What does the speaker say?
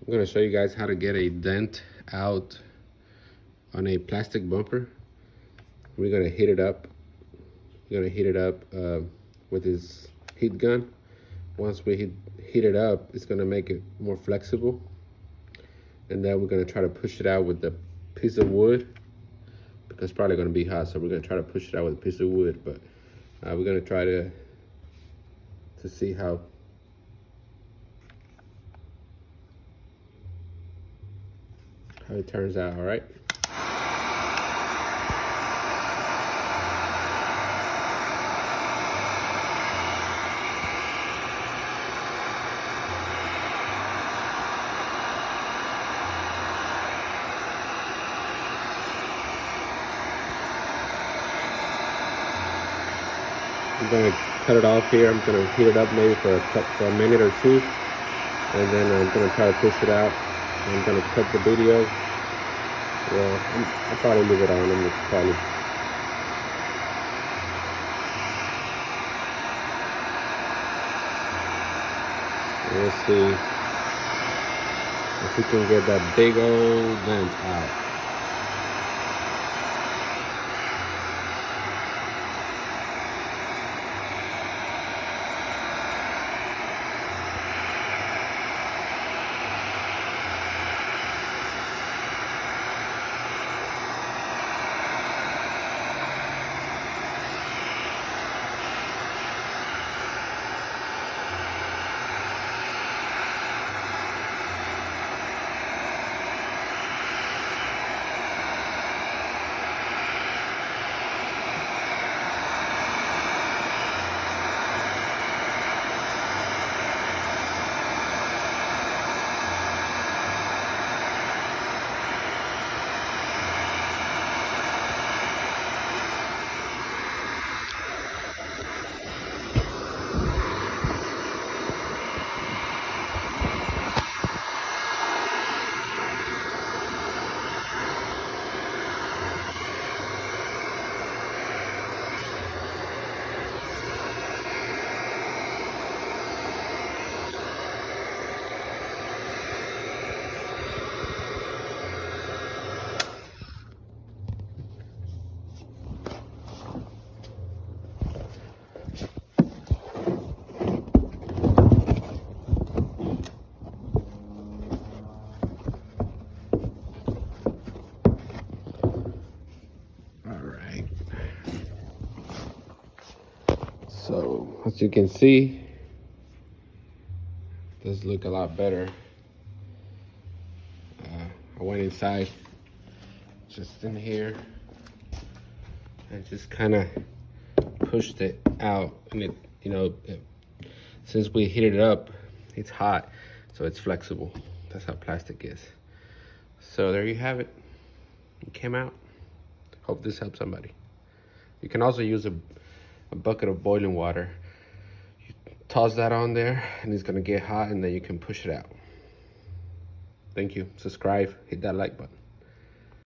I'm gonna show you guys how to get a dent out on a plastic bumper. We're gonna heat it up. We're gonna heat it up with this heat gun. Once we heat it up, it's gonna make it more flexible. And then we're gonna try to push it out with the piece of wood, because it's probably gonna be hot. So we're gonna try to push it out with a piece of wood, but we're gonna try to see how it turns out. All right. I'm gonna cut it off here. I'm gonna heat it up maybe for a minute or two, and then I'm gonna try to push it out. I'm gonna cut the video. Well, I'll probably leave it on. I'm probably. Let's see if we can get that big old vent out. So as you can see, it does look a lot better. I went inside, just in here, and just kind of pushed it out, and since we heated it up, it's hot, so it's flexible. That's how plastic is. So there you have it. It came out. Hope this helps somebody. You can also use a bucket of boiling water. You toss that on there and it's gonna get hot, and then you can push it out. Thank you. Subscribe, hit that like button.